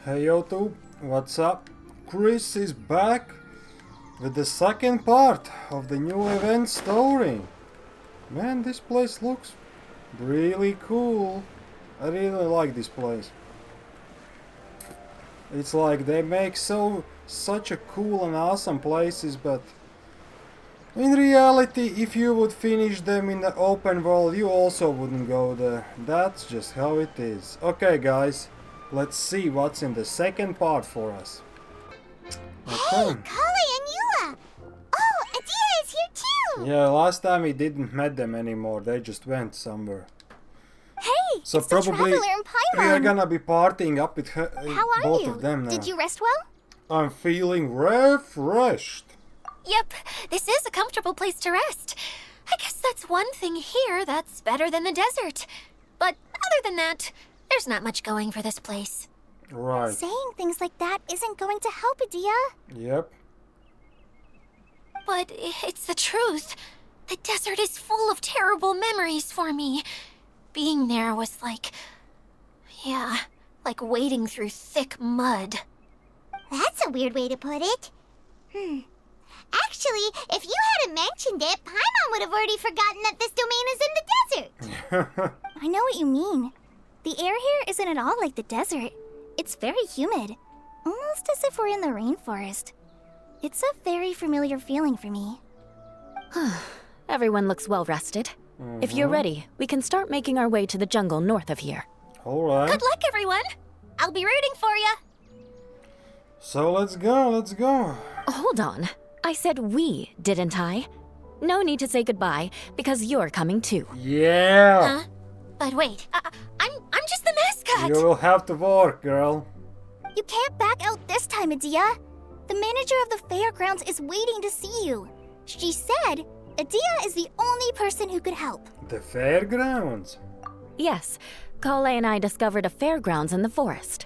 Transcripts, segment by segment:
Hey YouTube, what's up? Chris is back with the second part of the new event story. Man, this place looks really cool. I really like this place. It's like they make such a cool and awesome places, but in reality, if you would finish them in the open world, you also wouldn't go there. That's just how it is. Okay guys, let's see what's in the second part for us. Hey, Kale and Eula! Oh, Adia is here too! Yeah, last time we didn't met them anymore, they just went somewhere. Hey, So it's probably the Traveler in we are Paimon! gonna be partying up with her, How are both you? of them now. Did you rest well? I'm feeling refreshed. Yep, this is a comfortable place to rest. I guess that's one thing here that's better than the desert. But other than that, there's not much going for this place. Right. Saying things like that isn't going to help, Adia. Yep. But it's the truth. The desert is full of terrible memories for me. Being there was like wading through thick mud. That's a weird way to put it. Actually, if you hadn't mentioned it, Paimon would have already forgotten that this domain is in the desert. I know what you mean. The air here isn't at all like the desert. It's very humid. Almost as if we're in the rainforest. It's a very familiar feeling for me. Everyone looks well rested. If you're ready, we can start making our way to the jungle north of here. Alright. Good luck, everyone. I'll be rooting for you. So let's go. Hold on. I said we, didn't I? No need to say goodbye, because you're coming too. Yeah. Huh? But wait, I'm just the mascot. You will have to work, girl. You can't back out this time, Adia. The manager of the fairgrounds is waiting to see you. She said Adia is the only person who could help. The fairgrounds. Yes, Kale and I discovered a fairgrounds in the forest.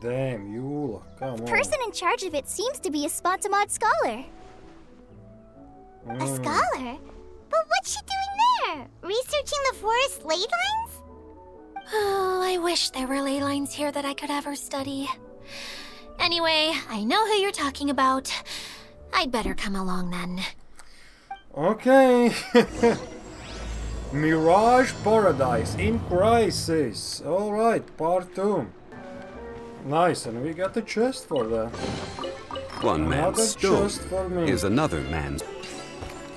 Damn, Eula, come on. The person in charge of it seems to be a Spontamod scholar. A scholar? But what's she doing there? Researching the forest ley lines? Oh, I wish there were ley lines here that I could ever study. Anyway, I know who you're talking about. I'd better come along then. Okay. Mirage Paradise in Crisis. Alright, part 2. Nice, and we got the chest for that. One man's Another stone chest for me. is another man's.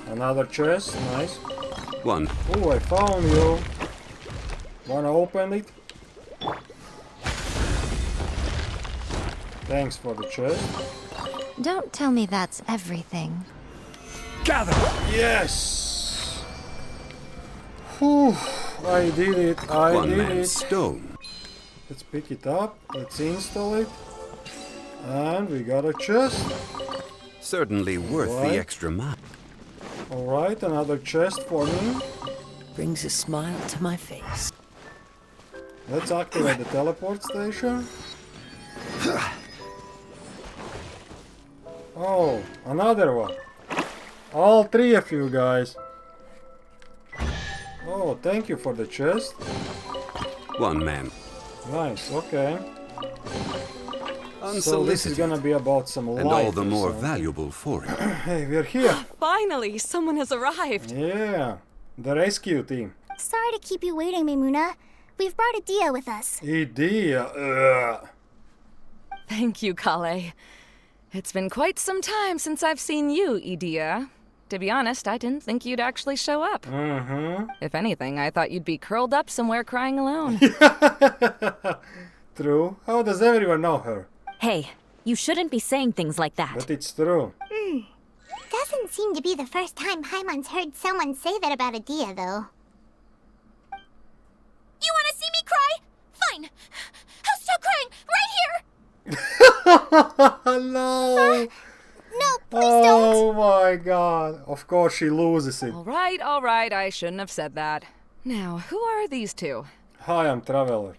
Another chest, nice. One. Oh, I found you. Wanna open it? Thanks for the chest. Don't tell me that's everything. Gather! Yes! Whew, I did it, I One did man's it. stone. Let's pick it up, let's install it. And we got a chest. Certainly worth Right. the extra mile. Alright, another chest for me. Brings a smile to my face. Let's activate the teleport station. Oh, another one. All three of you guys. Oh, thank you for the chest. One man. Nice, okay. So this is Unsolicited. gonna be about some life. And all the or more something. valuable for it. Hey, we're here. Finally, someone has arrived. Yeah, the rescue team. Sorry to keep you waiting, Maimuna. We've brought Adia with us. Idea. Thank you, Kale. It's been quite some time since I've seen you, Idia. To be honest, I didn't think you'd actually show up. If anything, I thought you'd be curled up somewhere crying alone. True. How does everyone know her? Hey, you shouldn't be saying things like that. But it's true. Doesn't seem to be the first time Paimon's heard someone say that about Adia, though. You want to see me cry? Fine. I'll stop crying right here. No! No, please don't! Oh my god. Of course she loses it. All right, I shouldn't have said that. Now, who are these two? Hi, I'm Traveler.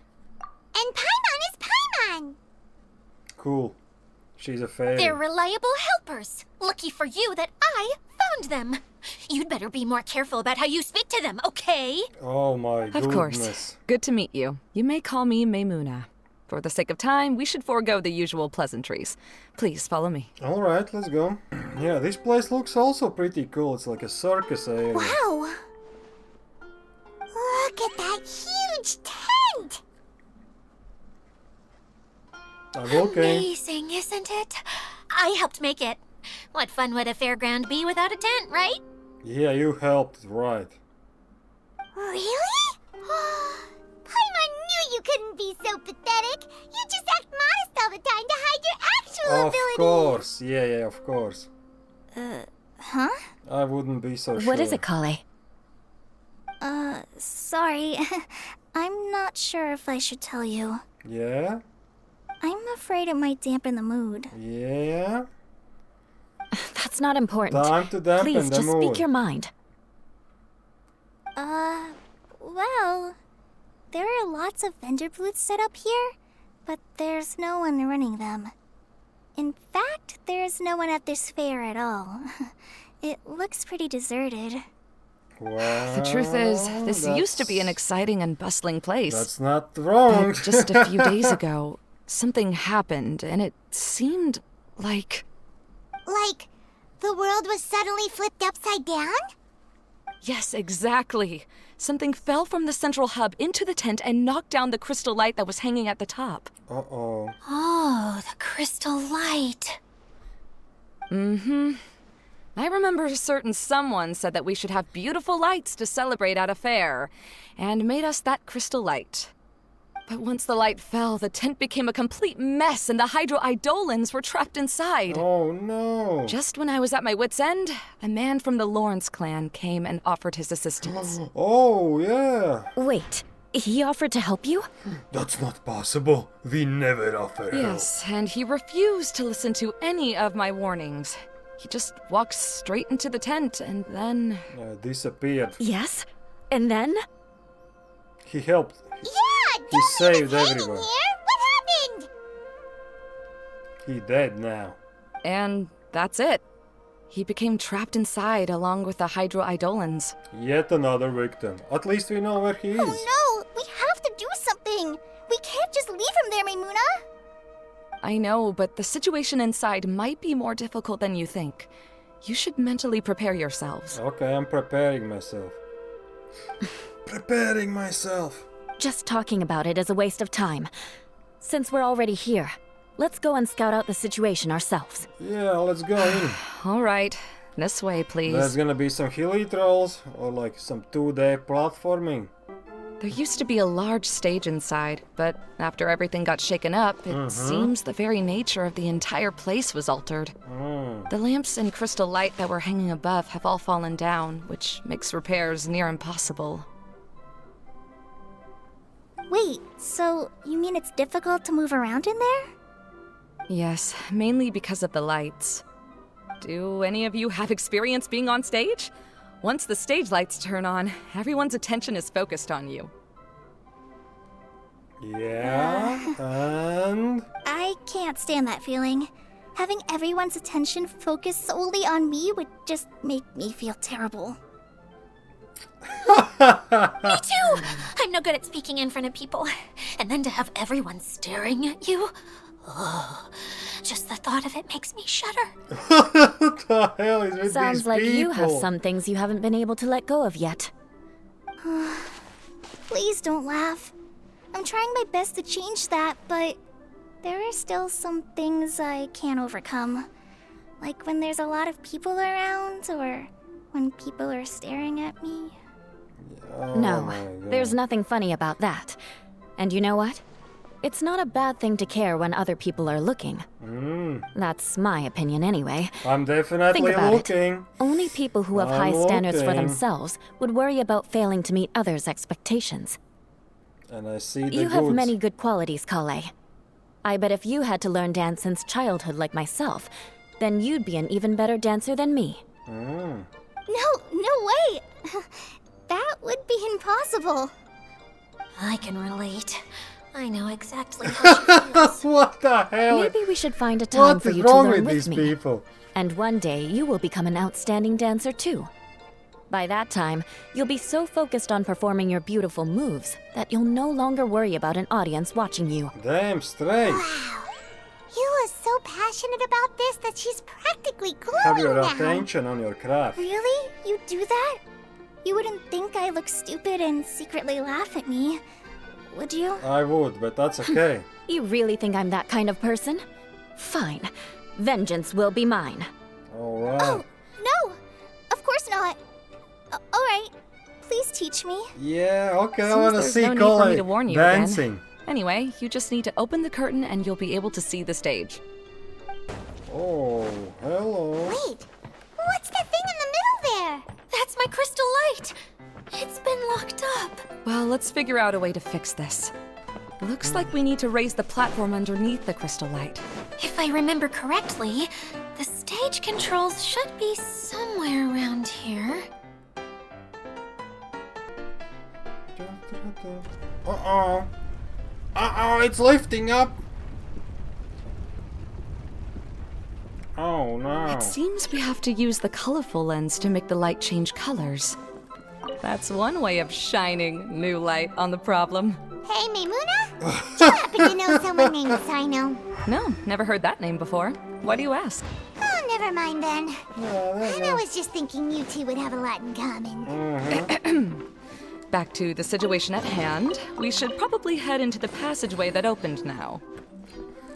And Paimon is Paimon! Cool. She's a fairy. They're reliable helpers. Lucky for you that I found them. You'd better be more careful about how you speak to them, okay? Oh my goodness. Of course. Good to meet you. You may call me Maimuna. For the sake of time, we should forego the usual pleasantries. Please follow me. Alright, let's go. Yeah, this place looks also pretty cool. It's like a circus area. Wow! Look at that huge tent! I'm looking. Amazing, isn't it? I helped make it. What fun would a fairground be without a tent, right? Yeah, you helped, right. Really? Paimon knew you couldn't be so pathetic. You just act modest all the time to hide your actual Of abilities. course, yeah, of course. Huh? I wouldn't be so sure. What is it, Kale? Sorry. I'm not sure if I should tell you. Yeah? I'm afraid it might dampen the mood. Yeah? That's not important. Time to dampen Please, the just mood. speak your mind. Well, there are lots of vendor booths set up here, but there's no one running them. In fact, there's no one at this fair at all. It looks pretty deserted. Well, The truth is, this used to be an that's- exciting and bustling place. That's not wrong. But just a few days ago, something happened, and it seemed like... Like, the world was suddenly flipped upside down? Yes, exactly. Something fell from the central hub into the tent and knocked down the crystal light that was hanging at the top. Uh-oh. Oh, the crystal light. I remember a certain someone said that we should have beautiful lights to celebrate at a fair, and made us that crystal light. But once the light fell, the tent became a complete mess and the Hydro-Eidolons were trapped inside. Oh no. Just when I was at my wit's end, a man from the Lawrence clan came and offered his assistance. Oh, yeah. Wait, he offered to help you? That's not possible. We never offer help. Yes, and he refused to listen to any of my warnings. He just walked straight into the tent and then... Disappeared. Yes. And then? He helped. Yeah, He saved hanging everyone. here. What happened? He dead now. And that's it. He became trapped inside along with the Hydro-Eidolons. Yet another victim. At least we know where he is. Oh no, we have to do something. We can't just leave him there, Maimuna. I know, but the situation inside might be more difficult than you think. You should mentally prepare yourselves. Okay, I'm preparing myself. Preparing myself. Just talking about it is a waste of time. Since we're already here, let's go and scout out the situation ourselves. Yeah, let's go in. All right, this way, please. There's gonna be some hilly trolls or like some 2D platforming. There used to be a large stage inside, but after everything got shaken up, it seems the very nature of the entire place was altered. The lamps and crystal light that were hanging above have all fallen down, which makes repairs near impossible. Wait, so you mean it's difficult to move around in there? Yes, mainly because of the lights. Do any of you have experience being on stage? Once the stage lights turn on, everyone's attention is focused on you. Yeah, and... I can't stand that feeling. Having everyone's attention focused solely on me would just make me feel terrible. Me too! I'm no good at speaking in front of people. And then to have everyone staring at you. Oh, just the thought of it makes me shudder. What the hell is with Sounds these like you have people? some things you haven't been able to let go of yet. Please don't laugh. I'm trying my best to change that, but there are still some things I can't overcome. Like when there's a lot of people around, or when people are staring at me. Oh No, my God. there's nothing funny about that. And you know what? It's not a bad thing to care when other people are looking. That's my opinion anyway. I'm definitely Think about looking. it. Only people who have high I'm standards for looking. themselves would worry about failing to meet others' expectations. And I see the You have goods. many good qualities, Kale. I bet if you had to learn dance since childhood like myself, then you'd be an even better dancer than me. No way! That would be impossible. I can relate. I know exactly how she feels. What the hell? Maybe we should find a time What for is you to wrong learn with with these me. people? And one day you will become an outstanding dancer too. By that time, you'll be so focused on performing your beautiful moves that you'll no longer worry about an audience watching you. Damn straight. Wow. Eula's so passionate about this that she's practically glowing Have your now. attention on your craft. Really? You do that? You wouldn't think I look stupid and secretly laugh at me, would you? I would, but that's okay. You really think I'm that kind of person? Fine. Vengeance will be mine. Alright. Oh, no! Of course not. Alright, please teach me. Yeah, okay, I Seems wanna there's see no need for me Cole to warn you dancing. again. Anyway, you just need to open the curtain and you'll be able to see the stage. Oh, hello. Wait, what's that thing in the middle there? That's my crystal light. It's been locked up. Well, let's figure out a way to fix this. Looks like we need to raise the platform underneath the crystal light. If I remember correctly, the stage controls should be somewhere around here. Uh-oh. Uh-oh, it's lifting up. Oh no. It seems we have to use the colorful lens to make the light change colors. That's one way of shining new light on the problem. Hey, Maimuna? Do you happen to know someone named Sino? No, never heard that name before. Why do you ask? Oh, never mind then. Yeah, And I was just thinking you two would have a lot in common. Back to the situation at hand. We should probably head into the passageway that opened now.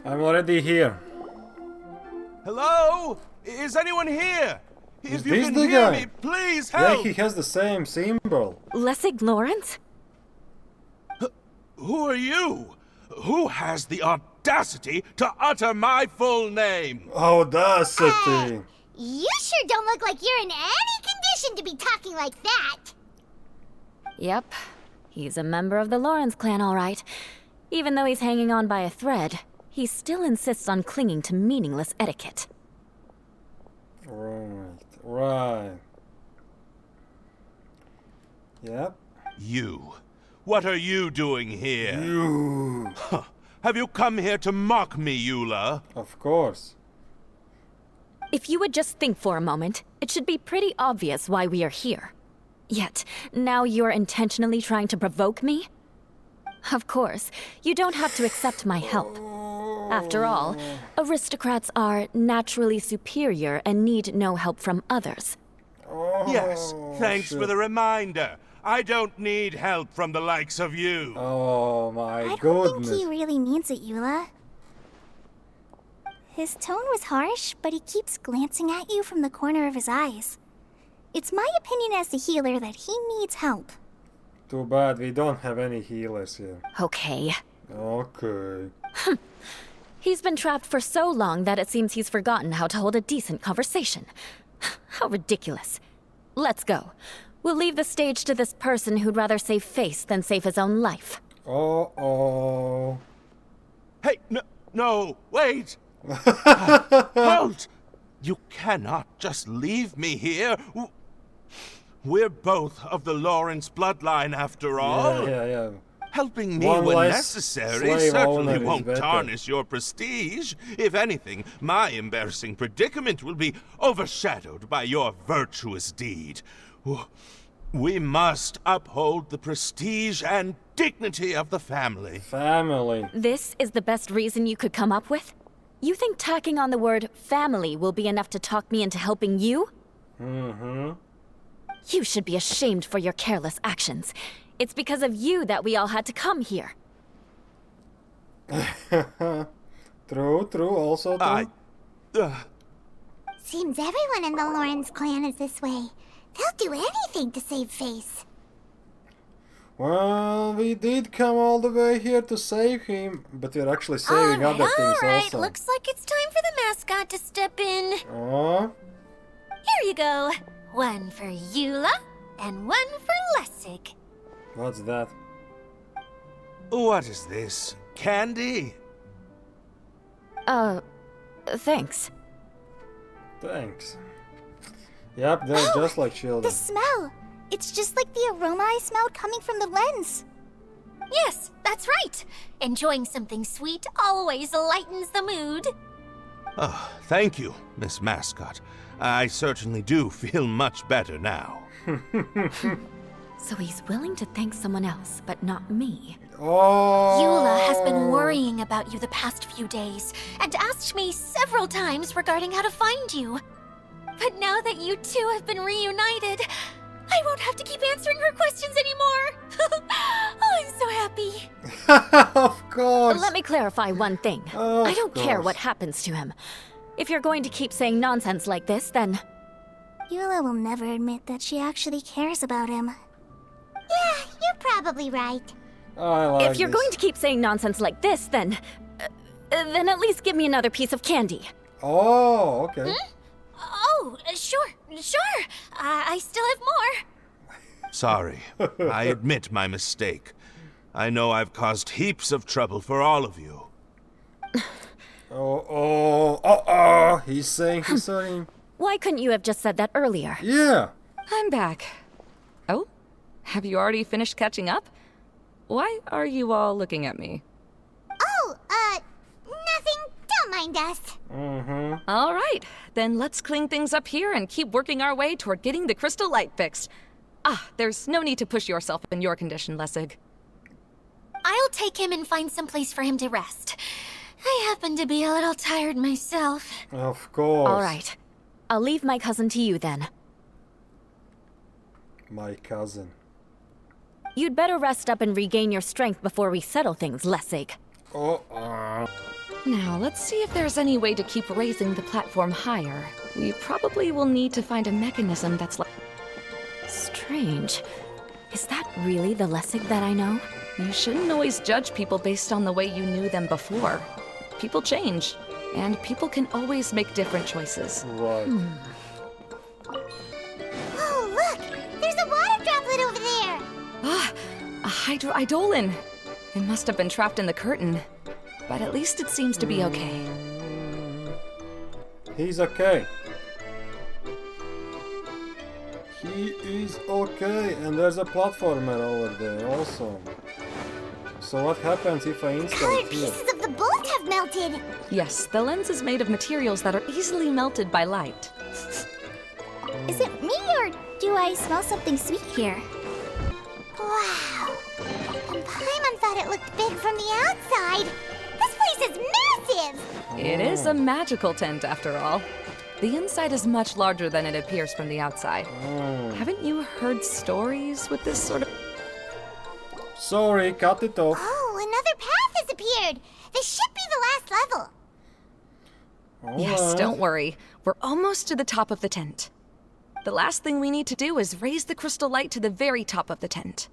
I'm already here. Hello? Is anyone here? Is If you this can the hear guy? me, please Yeah, help! he has the same symbol. Lessig Lawrence? Who are you? Who has the audacity to utter my full name? Audacity. You sure don't look like you're in any condition to be talking like that. Yep. He's a member of the Lawrence clan, all right. Even though he's hanging on by a thread, he still insists on clinging to meaningless etiquette. Right. Yep. You. What are you doing here? You. Have you come here to mock me, Eula? Of course. If you would just think for a moment, it should be pretty obvious why we are here. Yet, now you're intentionally trying to provoke me? Of course, you don't have to accept my help. After all, aristocrats are naturally superior and need no help from others. Yes, thanks shit. for the reminder. I don't need help from the likes of you. Oh my I don't goodness. think he really means it, Eula. His tone was harsh, but he keeps glancing at you from the corner of his eyes. It's my opinion as the healer that he needs help. Too bad we don't have any healers here. Okay. Okay. He's been trapped for so long that it seems he's forgotten how to hold a decent conversation. How ridiculous. Let's go. We'll leave the stage to this person who'd rather save face than save his own life. Uh-oh. Hey, no, wait! Halt! You cannot just leave me here. We're both of the Lawrence bloodline after all. Yeah. Helping me One when less necessary slave owner certainly is won't better. tarnish your prestige. If anything, my embarrassing predicament will be overshadowed by your virtuous deed. We must uphold the prestige and dignity of the family. Family. This is the best reason you could come up with? You think tacking on the word family will be enough to talk me into helping you? Mm-hmm. You should be ashamed for your careless actions. It's because of you that we all had to come here. True, also true. Seems everyone in the Lawrence clan is this way. They'll do anything to save face. Well, we did come all the way here to save him, but we're actually saving other things Alright, also. looks like it's time for the mascot to step in. Aw. Here you go. One for Eula, and one for Lessig. What's that? What is this? Candy? Thanks. Thanks. Yep, they're just like The children. smell! It's just like the aroma I smelled coming from the lens. Yes, that's right. Enjoying something sweet always lightens the mood. Oh, thank you, Miss Mascot. I certainly do feel much better now. So he's willing to thank someone else, but not me. Oh. Eula has been worrying about you the past few days and asked me several times regarding how to find you. But now that you two have been reunited, I won't have to keep answering her questions anymore. Oh, I'm so happy. Of course. Let me clarify one thing. Of I don't care course. what happens to him. If you're going to keep saying nonsense like this, then... Eula will never admit that she actually cares about him. Yeah, you're probably right. I like if you're this. going to keep saying nonsense like this, then at least give me another piece of candy. Oh, okay. Oh, sure. I still have more. Sorry. I admit my mistake. I know I've caused heaps of trouble for all of you. He's saying he's sorry. Why couldn't you have just said that earlier? Yeah. I'm back. Oh? Have you already finished catching up? Why are you all looking at me? Oh, nothing. Don't mind us. All right, then let's clean things up here and keep working our way toward getting the crystal light fixed. There's no need to push yourself in your condition, Lessig. I'll take him and find some place for him to rest. I happen to be a little tired myself. Of course. All right. I'll leave my cousin to you then. My cousin. You'd better rest up and regain your strength before we settle things, Lessig. Now, let's see if there's any way to keep raising the platform higher. We probably will need to find a mechanism that's like... Strange. Is that really the Lessig that I know? You shouldn't always judge people based on the way you knew them before. People change, and people can always make different choices. Right. Oh, look! There's a water droplet over there! A hydroidolin! It must have been trapped in the curtain. But at least it seems to be okay. He's okay. He is okay. And there's a platformer over there also. So what happens if I install Colored it here? pieces of the bolt have melted! Yes, the lens is made of materials that are easily melted by light. Is it me, or do I smell something sweet here? Wow! And Paimon thought it looked big from the outside! This place is massive! It is a magical tent, after all. The inside is much larger than it appears from the outside. Haven't you heard stories with this sort of... Sorry, cut it off. Oh, another path has appeared! This should be the last level! Yes, Alright. don't worry. We're almost to the top of the tent. The last thing we need to do is raise the crystal light to the very top of the tent.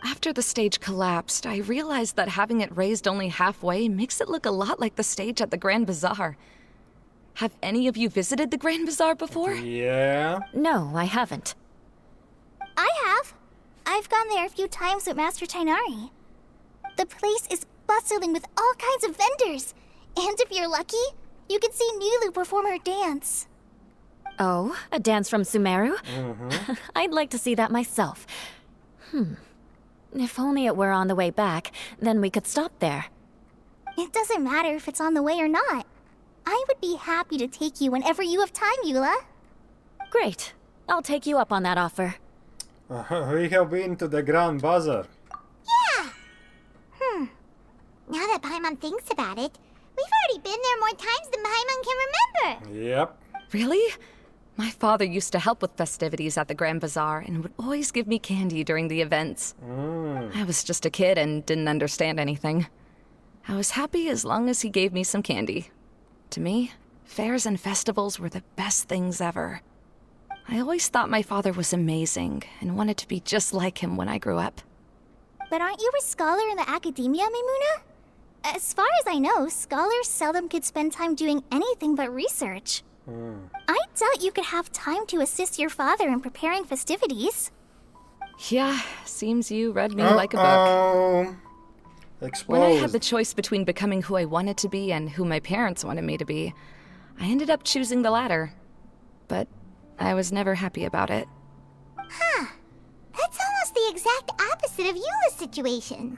After the stage collapsed, I realized that having it raised only halfway makes it look a lot like the stage at the Grand Bazaar. Have any of you visited the Grand Bazaar before? Yeah. No, I haven't. I have. I've gone there a few times with Master Tainari. The place is bustling with all kinds of vendors. And if you're lucky, you can see Nulu perform her dance. Oh, a dance from Sumeru? I'd like to see that myself. If only it were on the way back, then we could stop there. It doesn't matter if it's on the way or not. I would be happy to take you whenever you have time, Eula. Great. I'll take you up on that offer. We have been to the Grand Bazaar. Yeah! Now that Paimon thinks about it, we've already been there more times than Paimon can remember. Yep. Really? My father used to help with festivities at the Grand Bazaar and would always give me candy during the events. I was just a kid and didn't understand anything. I was happy as long as he gave me some candy. To me, fairs and festivals were the best things ever. I always thought my father was amazing and wanted to be just like him when I grew up. But aren't you a scholar in the academia, Mimuna? As far as I know, scholars seldom could spend time doing anything but research. I doubt you could have time to assist your father in preparing festivities. Yeah, seems you read me like a book. Uh-oh. Exposed. When I had the choice between becoming who I wanted to be and who my parents wanted me to be, I ended up choosing the latter. But I was never happy about it. That's almost the exact opposite of Eula's situation.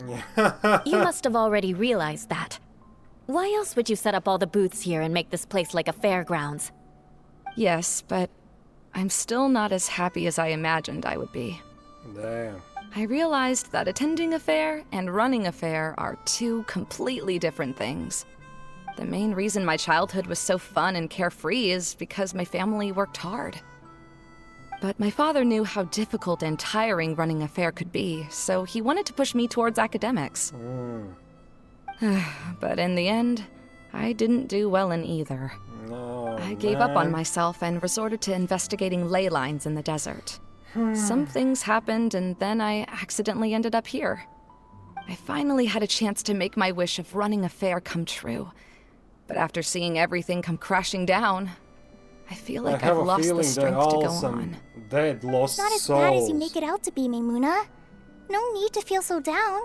You must have already realized that. Why else would you set up all the booths here and make this place like a fairgrounds? Yes, but I'm still not as happy as I imagined I would be. Damn. I realized that attending a fair and running a fair are two completely different things. The main reason my childhood was so fun and carefree is because my family worked hard. But my father knew how difficult and tiring running a fair could be, so he wanted to push me towards academics. But in the end, I didn't do well in either. No, I gave up on myself and resorted to investigating ley lines in the desert. Some things happened, and then I accidentally ended up here. I finally had a chance to make my wish of running a fair come true. But after seeing everything come crashing down, I feel like I've lost the strength to go on. Dead, lost Not as souls. bad as you make it out to be, Maimuna. No need to feel so down.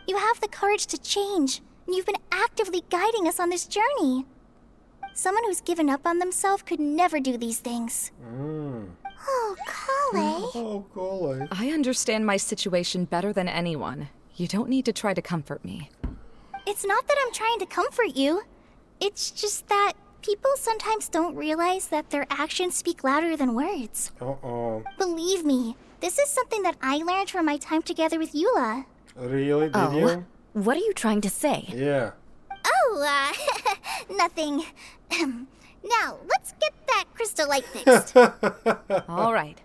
You have the courage to change, and you've been actively guiding us on this journey. Someone who's given up on themselves could never do these things. Oh, Kale. Oh, golly. I understand my situation better than anyone. You don't need to try to comfort me. It's not that I'm trying to comfort you. It's just that people sometimes don't realize that their actions speak louder than words. Uh-oh. Believe me, this is something that I learned from my time together with Eula. Really? Did you? What are you trying to say? Yeah. Oh, nothing. Now, let's get that crystal light fixed. All right.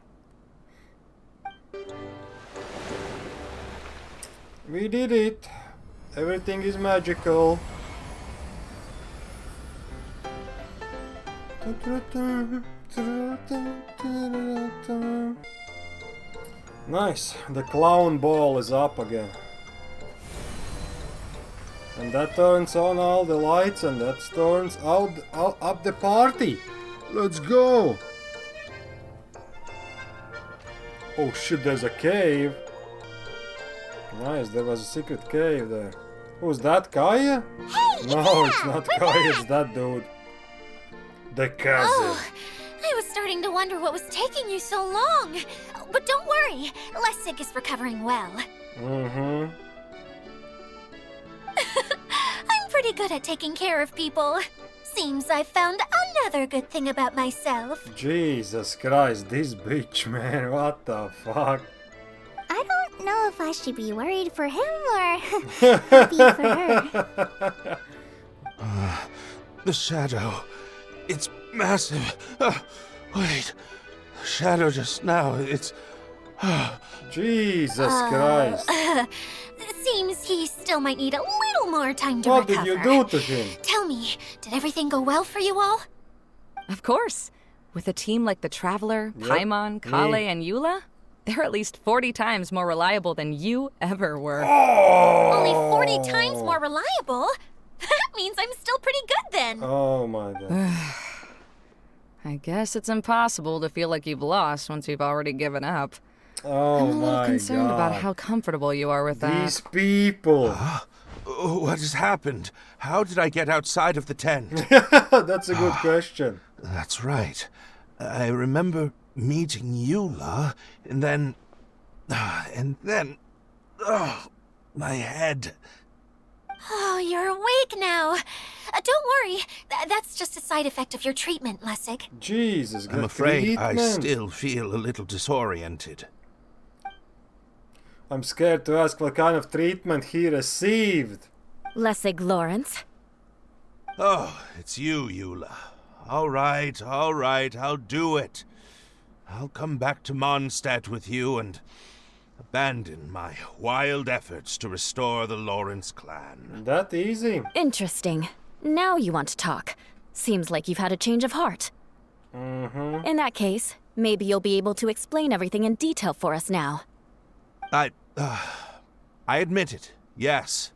We did it. Everything is magical. Nice. The clown ball is up again. And that turns on all the lights, and that turns up the party. Let's go. Oh shit, there's a cave. Nice, there was a secret cave there. Who's that, Kaya? Hey, No, it's not Kaya, it's that dude. The cousin. Oh, I was starting to wonder what was taking you so long. But don't worry, Lessig is recovering well. Mm-hmm. I'm pretty good at taking care of people. Seems I've found another good thing about myself. Jesus Christ, this bitch, man, what the fuck? I don't know if I should be worried for him or happy for her. The shadow. It's massive. Wait. The shadow just now. It's. Jesus Christ. Seems he still might need a little more time to What recover. did you do to him? Tell me, did everything go well for you all? Of course. With a team like the Traveler, Yep. Paimon, Kale, Me. and Eula, they're at least 40 times more reliable than you ever were. Only 40 times more reliable? That means I'm still pretty good then. Oh my god. I guess it's impossible to feel like you've lost once you've already given up. Oh I'm a little my concerned god. about how comfortable you are with that. These people. What has happened? How did I get outside of the tent? That's a good question. That's right. I remember meeting Eula, and then. My head. Oh, you're awake now. Don't worry. That's just a side effect of your treatment, Lessig. Jesus, I'm good afraid I treatment. still feel a little disoriented. I'm scared to ask what kind of treatment he received. Lessig Lawrence. Oh, it's you, Eula. All right, I'll do it. I'll come back to Mondstadt with you and abandon my wild efforts to restore the Lawrence clan. That easy. Interesting. Now you want to talk. Seems like you've had a change of heart. Mm-hmm. In that case, maybe you'll be able to explain everything in detail for us now. I admit it, yes.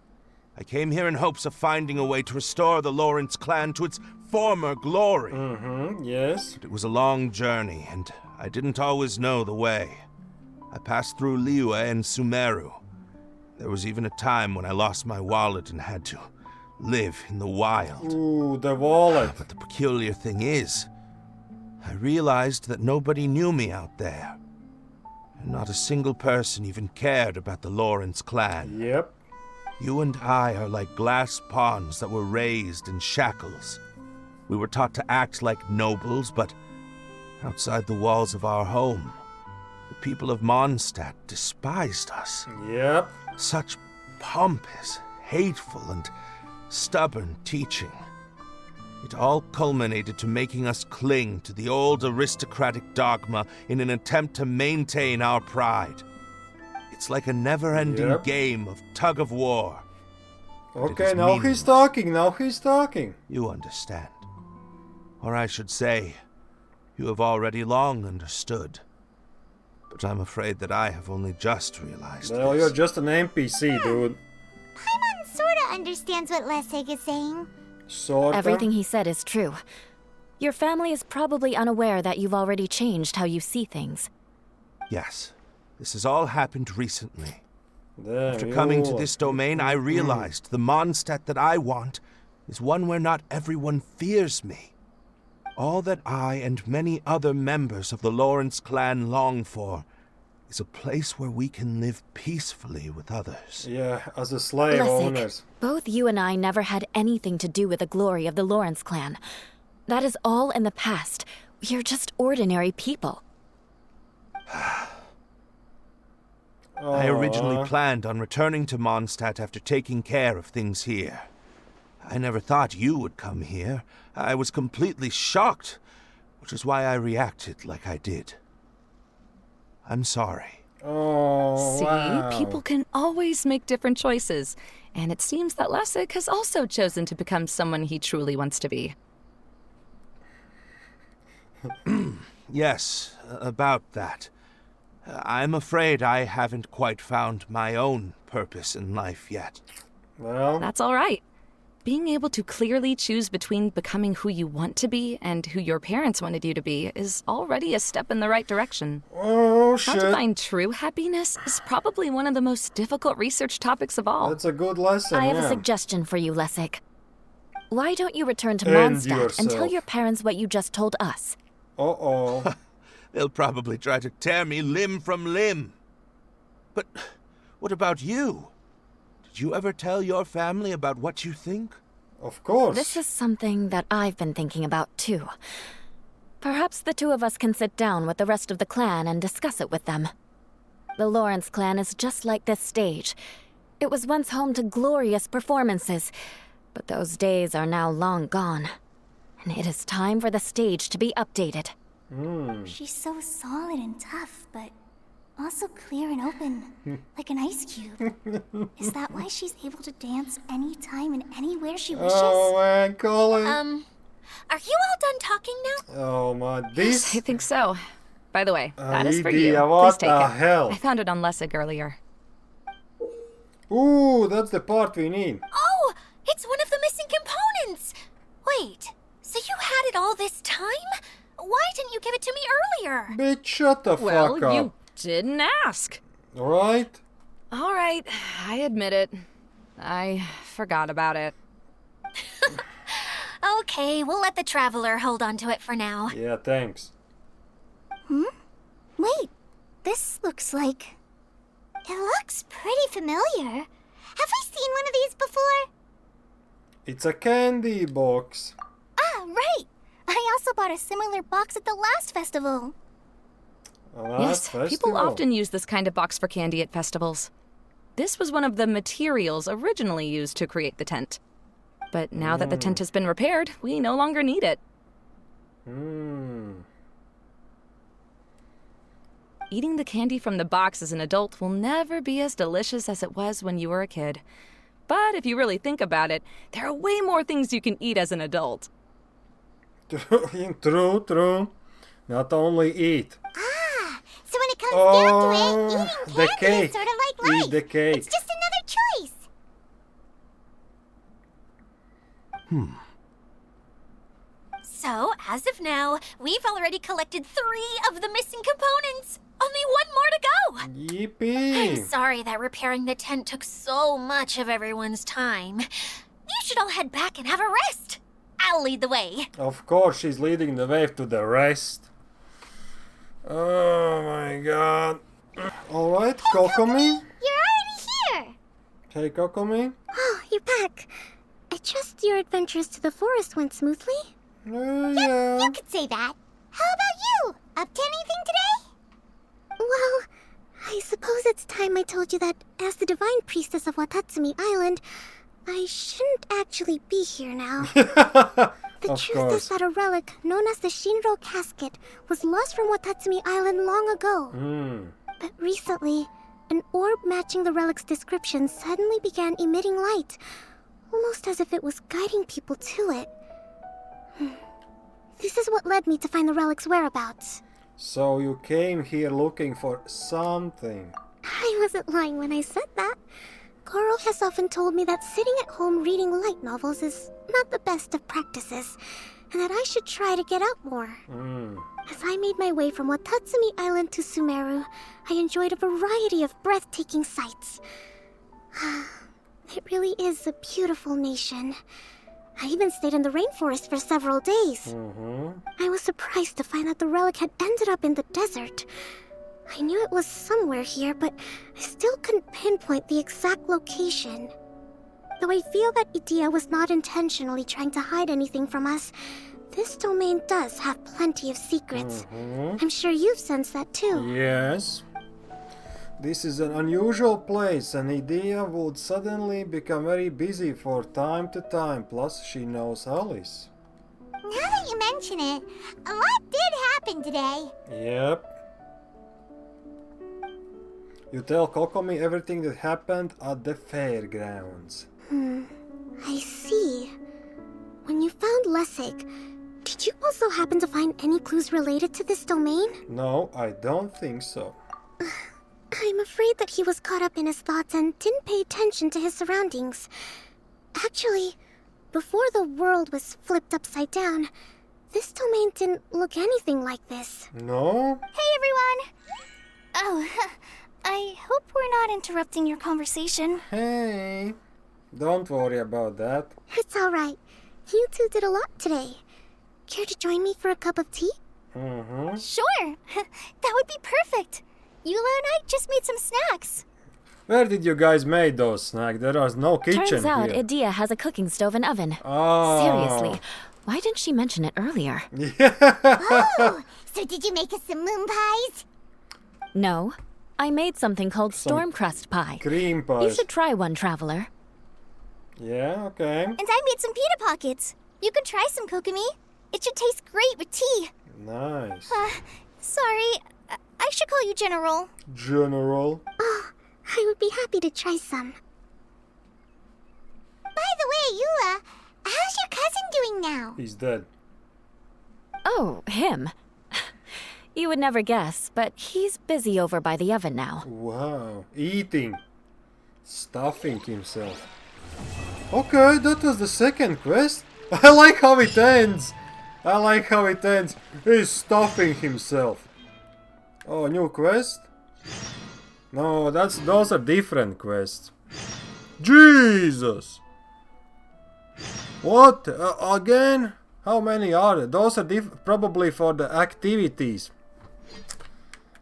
I came here in hopes of finding a way to restore the Lawrence clan to its former glory. Mm-hmm, yes. It was a long journey, and I didn't always know the way. I passed through Liyue and Sumeru. There was even a time when I lost my wallet and had to live in the wild. Ooh, the wallet. But the peculiar thing is, I realized that nobody knew me out there. And not a single person even cared about the Lawrence clan. Yep. You and I are like glass pawns that were raised in shackles. We were taught to act like nobles, but outside the walls of our home, the people of Mondstadt despised us. Yep. Such pompous, hateful, and stubborn teaching. It all culminated to making us cling to the old aristocratic dogma in an attempt to maintain our pride. It's like a never-ending game of tug-of-war. Okay, now he's talking, You understand. Or I should say, you have already long understood. But I'm afraid that I have only just realized Well, this. you're just an NPC, dude. Paimon sorta understands what Lessig is saying. Sorta. Everything he said is true. Your family is probably unaware that you've already changed how you see things. Yes, this has all happened recently. Damn, After coming to you- this domain, I realized the Mondstadt that I want is one where not everyone fears me. All that I and many other members of the Lawrence clan long for is a place where we can live peacefully with others. Yeah, as a slave Lessig, owners. both you and I never had anything to do with the glory of the Lawrence clan. That is all in the past. We are just ordinary people. I originally planned on returning to Mondstadt after taking care of things here. I never thought you would come here. I was completely shocked, which is why I reacted like I did. I'm sorry. Oh, See, wow. people can always make different choices. And it seems that Lessig has also chosen to become someone he truly wants to be. Yes, about that. I'm afraid I haven't quite found my own purpose in life yet. Well, That's all right. Being able to clearly choose between becoming who you want to be and who your parents wanted you to be is already a step in the right direction. oh How shit. to find true happiness is probably one of the most difficult research topics of all. That's a good lesson, I have yeah. a suggestion for you, Lessig. Why don't you return to End Mondstadt and tell yourself. your parents what you just told us? Uh-oh. They'll probably try to tear me limb from limb. But what about you? Did you ever tell your family about what you think? Of course. This is something that I've been thinking about, too. Perhaps the two of us can sit down with the rest of the clan and discuss it with them. The Lawrence clan is just like this stage. It was once home to glorious performances, but those days are now long gone. And it is time for the stage to be updated. She's so solid and tough, but also clear and open, like an ice cube. Is that why she's able to dance anytime and anywhere she wishes? Oh man, Colin. Are you all done talking now? Oh man, I this think so. By the way, that is for you. idea, Please what take the it. hell? I found it on Lessig earlier. Ooh, that's the part we need. Oh, it's one of the missing components! Wait, so you had it all this time? Why didn't you give it to me earlier? Bitch, shut the Well, fuck you up. didn't ask. Alright? All right, I admit it. I forgot about it. Okay, we'll let the Traveler hold on to it for now. Yeah, thanks. Wait, this looks like... It looks pretty familiar. Have we seen one of these before? It's a candy box. Ah, right! I also bought a similar box at the last festival. A Yes, last people festival. often use this kind of box for candy at festivals. This was one of the materials originally used to create the tent. But now that the tent has been repaired, we no longer need it. Eating the candy from the box as an adult will never be as delicious as it was when you were a kid. But if you really think about it, there are way more things you can eat as an adult. True. Not only eat. So when it comes down to it, Oh, eating the candy cake. is sort of like Eat life. the cake. It's just another choice. So, as of now, we've already collected 3 of the missing components. Only one more to go. I'm Yippee! sorry that repairing the tent took so much of everyone's time. You should all head back and have a rest. I'll lead the way. Of course, she's leading the way to the rest. Oh my god. Alright, Kokomi. You're already here. Hey, Kokomi? Oh, you're back. I trust your adventures to the forest went smoothly? Yeah. You could say that. How about you? Up to anything today? Well, I suppose it's time I told you that as the divine priestess of Watatsumi Island, I shouldn't actually be here now. The truth is that a relic known as the Shinro casket was lost from Watatsumi Island long ago. But recently, an orb matching the relic's description suddenly began emitting light, almost as if it was guiding people to it. This is what led me to find the relic's whereabouts. So you came here looking for something. I wasn't lying when I said that. Goro has often told me that sitting at home reading light novels is not the best of practices, and that I should try to get out more. As I made my way from Watatsumi Island to Sumeru, I enjoyed a variety of breathtaking sights. It really is a beautiful nation. I even stayed in the rainforest for several days. I was surprised to find that the relic had ended up in the desert. I knew it was somewhere here, but I still couldn't pinpoint the exact location. Though I feel that Idia was not intentionally trying to hide anything from us, this domain does have plenty of secrets. I'm sure you've sensed that too. Yes. This is an unusual place, and Idia would suddenly become very busy from time to time, plus she knows Alice. Now that you mention it, a lot did happen today. Yep. You tell Kokomi everything that happened at the fairgrounds. I see. When you found Lessig, did you also happen to find any clues related to this domain? No, I don't think so. I'm afraid that he was caught up in his thoughts and didn't pay attention to his surroundings. Actually, before the world was flipped upside down, this domain didn't look anything like this. No? Hey everyone! Oh, I hope we're not interrupting your conversation. Hey, don't worry about that. It's alright. You two did a lot today. Care to join me for a cup of tea? Sure! That would be perfect! Eula and I just made some snacks. Where did you guys make those snacks? There was no kitchen Turns out here. Idia has a cooking stove and oven. Oh. Seriously, why didn't she mention it earlier? Oh, so did you make us some moon pies? No, I made something called storm crust pie. Cream pies. You should try one, traveler. Yeah, okay. And I made some pita pockets. You could try some, Kokomi. It should taste great with tea. Nice. Sorry, I should call you General. General. Oh, I would be happy to try some. By the way, Eula, how's your cousin doing now? He's dead. Oh, him. You would never guess, but he's busy over by the oven now. Wow. Eating. Stuffing himself. Okay, that was the second quest. I like how it ends. He's stuffing himself. Oh, new quest? No, those are different quests. Jesus! What? Again? How many are there? Those are probably for the activities.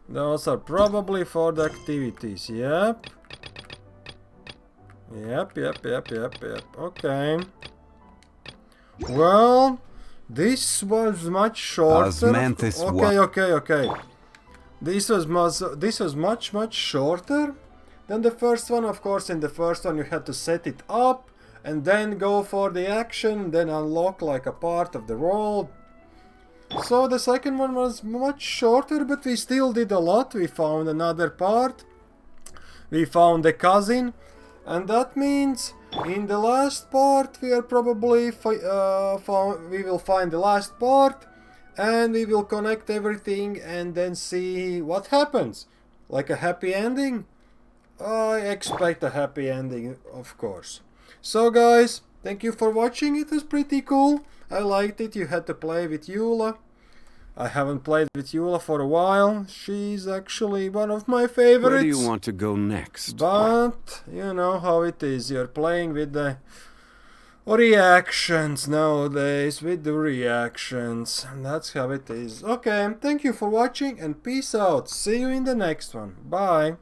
Those are probably for the activities, yep. Yep. Okay. Well, this was much shorter. Osmanthus Okay. This was much shorter than the first one. Of course, in the first one you had to set it up and then go for the action, then unlock like a part of the world. So the second one was much shorter, but we still did a lot. We found another part. We found the cousin, and that means in the last part we are probably we will find the last part, and we will connect everything and then see what happens. Like a happy ending? I expect a happy ending, of course. So guys, thank you for watching. It was pretty cool. I liked it. You had to play with Eula. I haven't played with Eula for a while. She's actually one of my favorites. Where do you want to go next? But, you know how it is. You're playing with the reactions nowadays. With the reactions. And that's how it is. Okay, thank you for watching and peace out. See you in the next one. Bye.